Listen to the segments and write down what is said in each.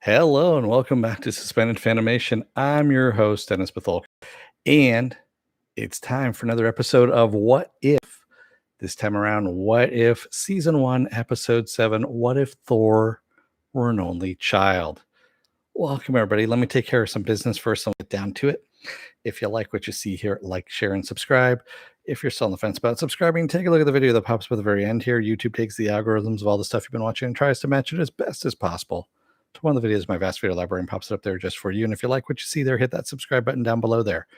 Hello and welcome back to Suspended Fanimation. I'm your host, Dennis Bithoulkas, and it's time for another episode of What If? This time around, What If Season 1, Episode 7, What If Thor Were an Only Child? Welcome, everybody. Let me take care of some business first and get down to it. If you like what you see here, like, share, and subscribe. If you're still on the fence about subscribing, take a look at the video that pops up at the very end here. YouTube takes the algorithms of all the stuff you've been watching and tries to match it as best as possible to one of the videos in my vast video library and pops it up there just for you. And if you like what you see there, hit that subscribe button down below there.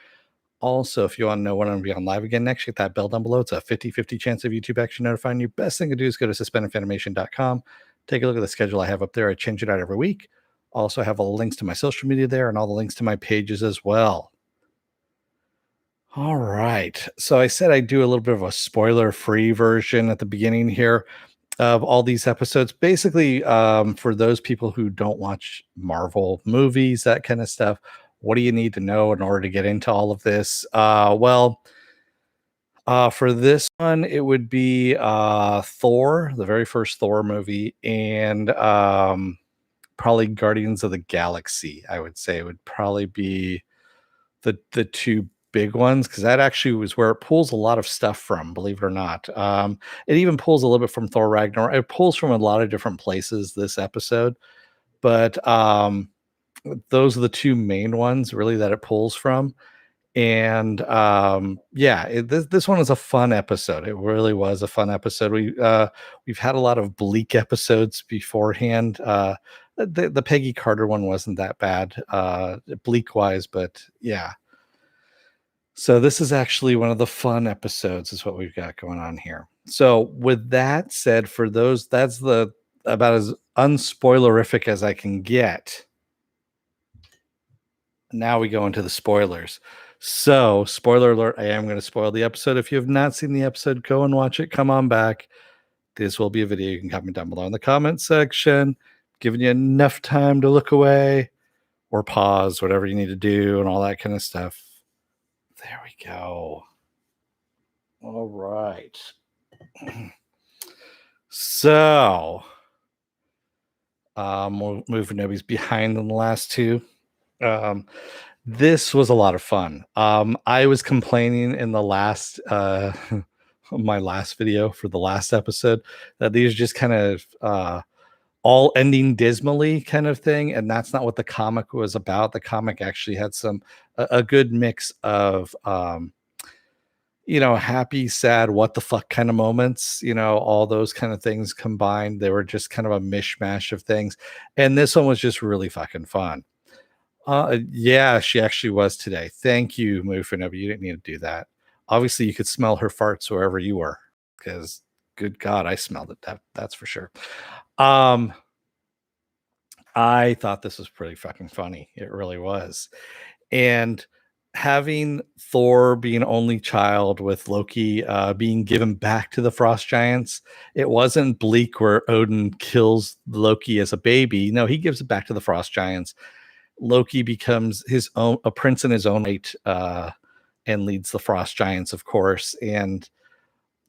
Also, if you want to know when I'm going to be on live again next, hit that bell down below. It's a 50-50 chance of YouTube actually notifying you. Best thing to do is go to suspendedfanimation.com. Take a look at the schedule I have up there. I change it out every week. Also, I have all the links to my social media there and all the links to my pages as well. All right. So I said I'd do a little bit of a spoiler-free version at the beginning here of all these episodes. Basically, for those people who don't watch Marvel movies, that kind of stuff, what do you need to know in order to get into all of this? For this one, it would be Thor, the very first Thor movie, and probably Guardians of the Galaxy. I would say it would probably be the two big ones, because that actually was where it pulls a lot of stuff from, believe it or not. It even pulls a little bit from Thor Ragnarok. It pulls from a lot of different places this episode, but those are the two main ones really that it pulls from. And this one is a fun episode. It really was a fun episode. We've had a lot of bleak episodes beforehand. The Peggy Carter one wasn't that bad, bleak wise, but yeah. So this is actually one of the fun episodes is what we've got going on here. So with that said, for those, that's the about as unspoilerific as I can get. Now we go into the spoilers. So, spoiler alert, I am going to spoil the episode. If you have not seen the episode, go and watch it. Come on back. This will be a video. You can comment down below in the comment section, giving you enough time to look away or pause, whatever you need to do, and all that kind of stuff. There we go. All right. So, we'll move Nobody's behind in the last two. This was a lot of fun. I was complaining in the last my last video for the last episode that these just kind of all ending dismally kind of thing, and that's not what the comic was about. The comic actually had a good mix of happy, sad, what the fuck kind of moments, all those kind of things combined. They were just kind of a mishmash of things, and this one was just really fucking fun. Yeah, she actually was today. Thank you, Mufinobi. You didn't need to do that. Obviously, you could smell her farts wherever you were, because good God, I smelled it. That's for sure. I thought this was pretty fucking funny. It really was. And having Thor be an only child with Loki being given back to the Frost Giants, it wasn't bleak where Odin kills Loki as a baby. No, he gives it back to the Frost Giants. Loki becomes a prince in his own right, and leads the Frost Giants, of course. And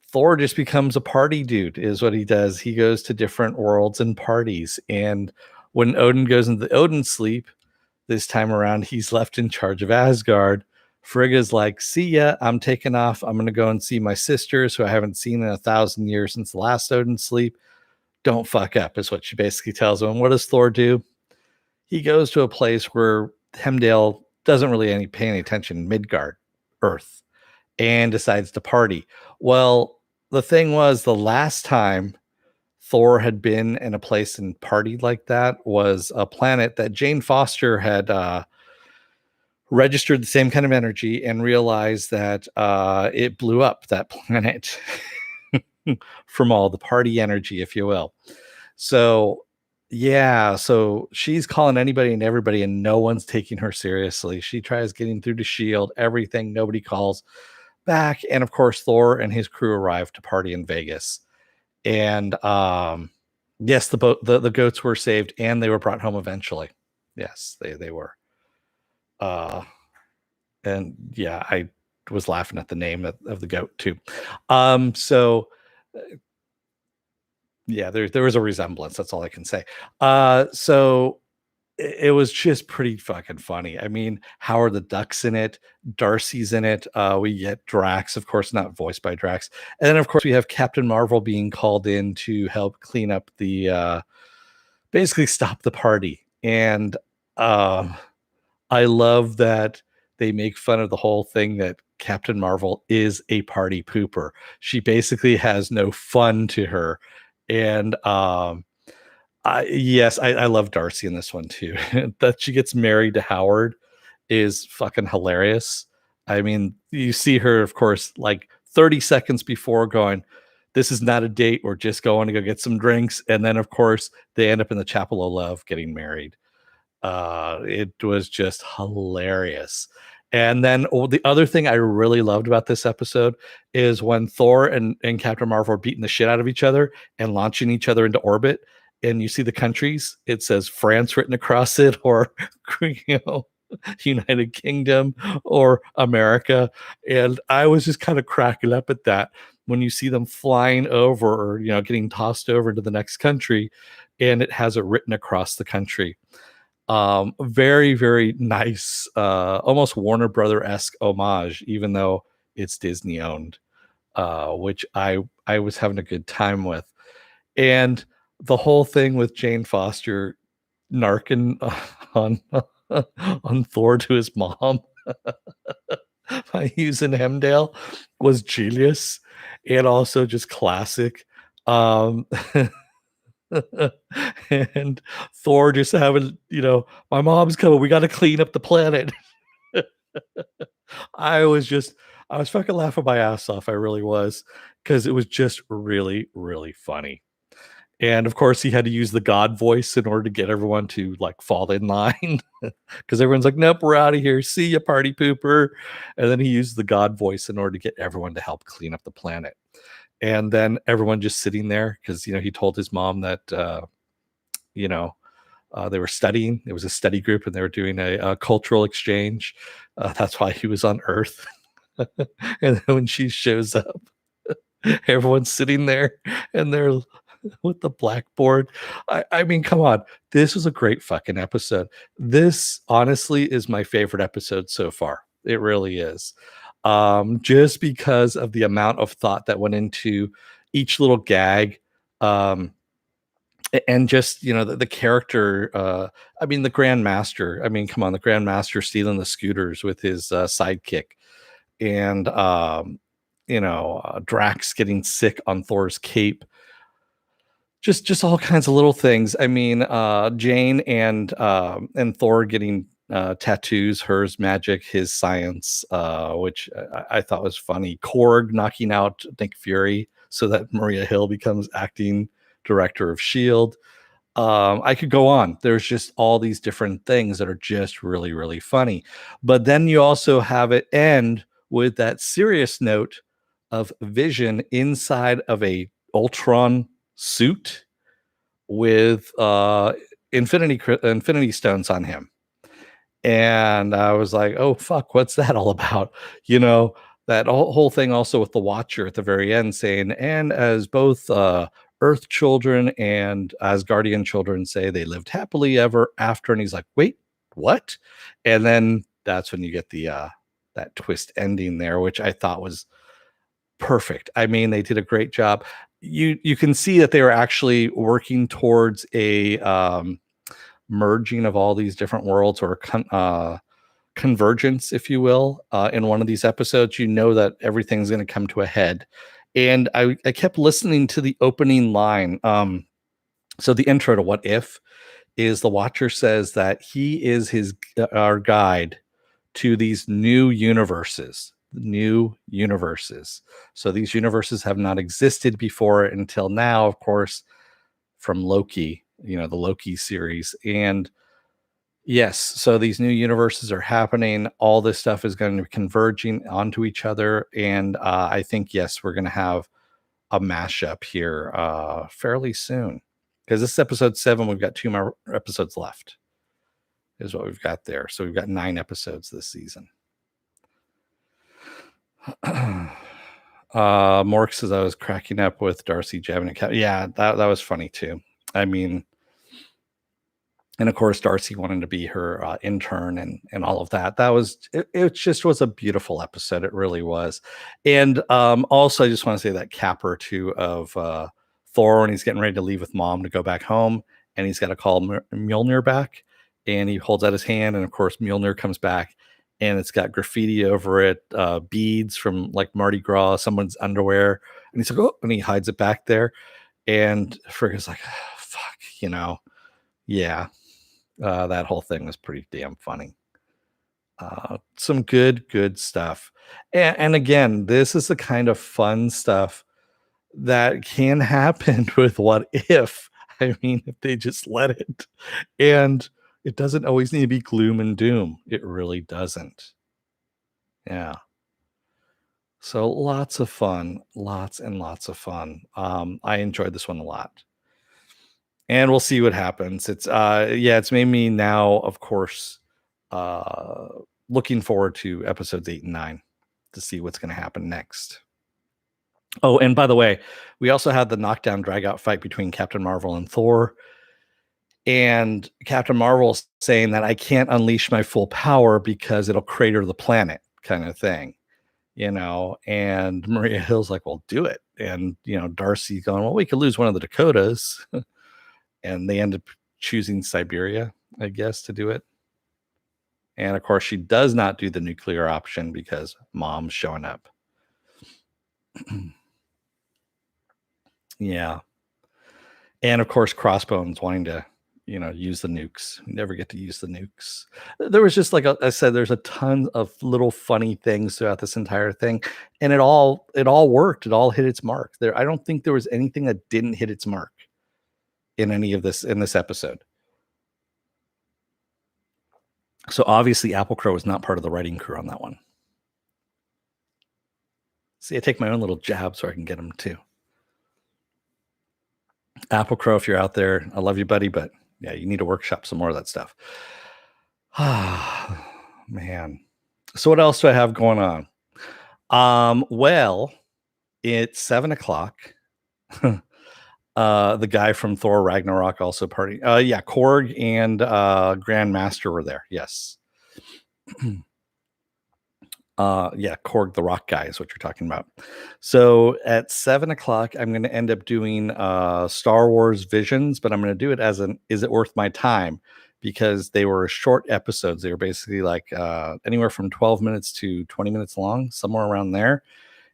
Thor just becomes a party dude, is what he does. He goes to different worlds and parties. And when Odin goes into the Odin sleep, this time around, he's left in charge of Asgard. Frigga's like, see ya, I'm taking off. I'm going to go and see my sisters who I haven't seen in 1,000 years since the last Odin sleep. Don't fuck up, is what she basically tells him. And what does Thor do? He goes to a place where Hemdale doesn't really pay any attention, Midgard, Earth, and decides to party. Well, the thing was, the last time Thor had been in a place and partied like that was a planet that Jane Foster had registered the same kind of energy and realized that it blew up that planet from all the party energy, if you will. So yeah, so she's calling anybody and everybody, and no one's taking her seriously. She tries getting through to S.H.I.E.L.D., everything, nobody calls back. And of course, Thor and his crew arrive to party in Vegas. And yes, the goats were saved, and they were brought home eventually. Yes, they were. And yeah, I was laughing at the name of the goat too. So yeah, there was a resemblance. That's all I can say. So it was just pretty fucking funny. I mean, Howard the Duck's in it, Darcy's in it. We get Drax, of course, not voiced by Drax, and then of course we have Captain Marvel being called in to help clean up the basically stop the party. And um, I love that they make fun of the whole thing that Captain Marvel is a party pooper. She basically has no fun to her, and I love Darcy in this one too. That she gets married to Howard is fucking hilarious. I mean, you see her, of course, like 30 seconds before going, this is not a date. We're just going to go get some drinks. And then, of course, they end up in the Chapel of Love getting married. It was just hilarious. And then the other thing I really loved about this episode is when Thor and Captain Marvel are beating the shit out of each other and launching each other into orbit. And you see the countries, it says France written across it, or you know, United Kingdom or America. And I was just kind of cracking up at that when you see them flying over or, getting tossed over to the next country and it has it written across the country. Very, very nice, almost Warner Brother-esque homage, even though it's Disney owned, which I was having a good time with. And the whole thing with Jane Foster narking on on Thor to his mom by using Hemdale was genius and also just classic. Um, and Thor just having, my mom's coming. We got to clean up the planet. I was just, I was fucking laughing my ass off. I really was, because it was just really, really funny. And of course, he had to use the God voice in order to get everyone to like fall in line, because everyone's like, nope, we're out of here. See ya, party pooper. And then he used the God voice in order to get everyone to help clean up the planet. And then everyone just sitting there because, he told his mom that, you know, they were studying. It was a study group and they were doing a cultural exchange. That's why he was on Earth. And then when she shows up, everyone's sitting there and they're with the blackboard. I mean, come on. This was a great fucking episode. This honestly is my favorite episode so far. It really is. Just because of the amount of thought that went into each little gag. And just the character, I mean the Grandmaster, I mean come on, the Grandmaster stealing the scooters with his sidekick, and Drax getting sick on Thor's cape, just all kinds of little things. I mean, Jane and Thor getting tattoos, hers magic, his science, which I thought was funny. Korg knocking out Nick Fury so that Maria Hill becomes acting director of Shield. I could go on. There's just all these different things that are just really, really funny. But then you also have it end with that serious note of Vision inside of a Ultron suit with Infinity Stones on him. And I was like, oh fuck, what's that all about? That whole thing also with the Watcher at the very end saying, and as both Earth children and Asgardian children say, they lived happily ever after. And he's like, wait, what? And then that's when you get the that twist ending there, which I thought was perfect. I mean, they did a great job. You can see that they were actually working towards a merging of all these different worlds, or convergence, if you will, in one of these episodes. That everything's going to come to a head. And I kept listening to the opening line. So the intro to What If is the Watcher says that he is our guide to these new universes. So these universes have not existed before until now, of course, from Loki, the Loki series. And yes, so these new universes are happening. All this stuff is going to be converging onto each other. And I think, yes, we're going to have a mashup here fairly soon. Because this is episode 7. We've got 2 more episodes left, is what we've got there. So we've got 9 episodes this season. Mork says I was cracking up with Darcy jabbing a cat. Yeah, that was funny too. I mean, And of course, Darcy wanting to be her intern and all of that. That was it. Just was a beautiful episode. It really was. And also, I just want to say that capper too of Thor when he's getting ready to leave with mom to go back home, and he's got to call Mjolnir back, and he holds out his hand, and of course Mjolnir comes back, and it's got graffiti over it, beads from like Mardi Gras, someone's underwear, and he's like, oh, and he hides it back there, and Frigga's like, oh, fuck, yeah. That whole thing was pretty damn funny. Some good stuff. And again, this is the kind of fun stuff that can happen with What If. I mean, if they just let it. And it doesn't always need to be gloom and doom. It really doesn't. Yeah. So lots of fun, lots and lots of fun. I enjoyed this one a lot. And we'll see what happens. It's made me now, of course, uh looking forward to episodes 8 and 9 to see what's going to happen next. Oh, and by the way, we also had the knockdown drag out fight between Captain Marvel and Thor. And Captain Marvel saying that I can't unleash my full power because it'll crater the planet, kind of thing, and Maria Hill's like, well, do it. And Darcy going, well, we could lose one of the Dakotas. And they end up choosing Siberia, I guess, to do it. And of course, she does not do the nuclear option because mom's showing up. Yeah. And of course, Crossbones wanting to, use the nukes. We never get to use the nukes. There was just, like I said, there's a ton of little funny things throughout this entire thing. And it all worked. It all hit its mark. I don't think there was anything that didn't hit its mark in any of this, in this episode. So obviously Apple Crow was not part of the writing crew on that one. See, I take my own little jab so I can get them too. Apple Crow, if you're out there, I love you, buddy, but yeah, you need to workshop some more of that stuff. Ah, man. So what else do I have going on? Well, it's 7:00. The guy from Thor Ragnarok also party. Yeah, Korg and Grandmaster were there. Yes. Yeah, Korg the Rock guy is what you're talking about. So at 7:00, I'm going to end up doing Star Wars Visions, but I'm going to do it as an Is It Worth My Time? Because they were short episodes. They were basically like anywhere from 12 minutes to 20 minutes long, somewhere around there.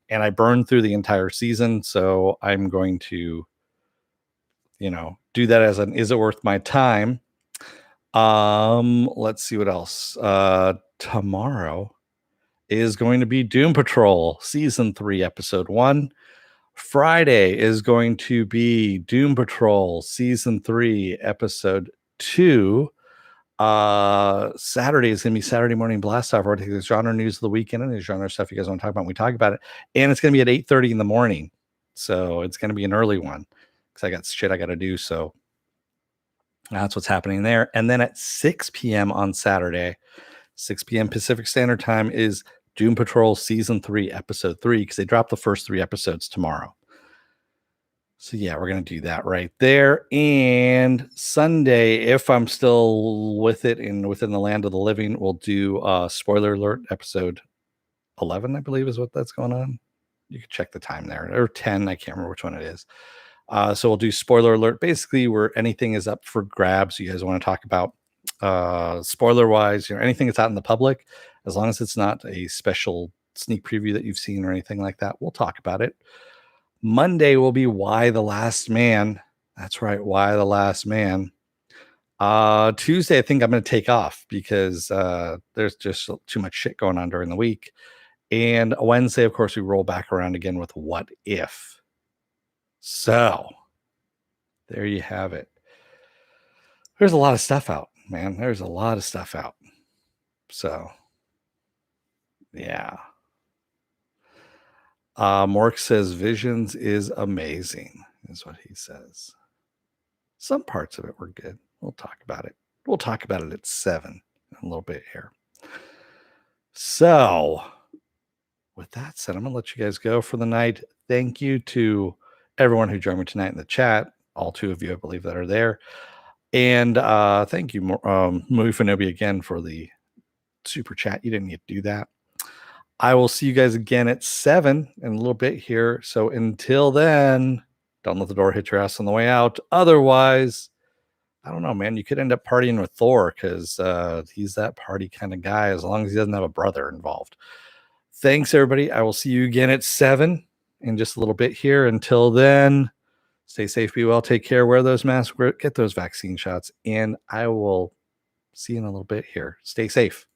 And I burned through the entire season. So I'm going to, do that as an Is It Worth My Time? Let's see what else. Tomorrow is going to be Doom Patrol Season 3, Episode 1. Friday is going to be Doom Patrol Season 3, Episode 2. Saturday is going to be Saturday Morning Blast Off. We're taking the genre news of the weekend and the genre stuff you guys want to talk about. We talk about it. And it's going to be at 8:30 in the morning. So it's going to be an early one because I got shit I got to do. So that's what's happening there. And then at 6 p.m. on Saturday, 6 p.m. Pacific Standard Time is Doom Patrol Season 3, Episode 3, because they dropped the first 3 episodes tomorrow. So yeah, we're going to do that right there. And Sunday, if I'm still with it and within the land of the living, we'll do spoiler alert episode 11, I believe is what that's going on. You can check the time there, or 10. I can't remember which one it is. So we'll do spoiler alert, basically where anything is up for grabs you guys want to talk about. Spoiler wise, anything that's out in the public, as long as it's not a special sneak preview that you've seen or anything like that, we'll talk about it. Monday will be Why the Last Man. That's right, Why the Last Man. Tuesday, I think I'm going to take off because there's just too much shit going on during the week. And Wednesday, of course, we roll back around again with What If. So there you have it. There's a lot of stuff out, man. There's a lot of stuff out. So yeah. Mork says Visions is amazing, is what he says. Some parts of it were good. We'll talk about it. We'll talk about it at 7 in a little bit here. So with that said, I'm going to let you guys go for the night. Thank you to everyone who joined me tonight in the chat. All 2 of you, I believe, that are there. And thank you, Movie Fanobi, again for the super chat. You didn't need to do that. I will see you guys again at 7 in a little bit here. So until then, don't let the door hit your ass on the way out. Otherwise, I don't know, man. You could end up partying with Thor because he's that party kind of guy as long as he doesn't have a brother involved. Thanks, everybody. I will see you again at 7 in just a little bit here. Until then, stay safe, be well, take care, wear those masks, get those vaccine shots, and I will see you in a little bit here. Stay safe.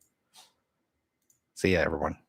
See ya, everyone.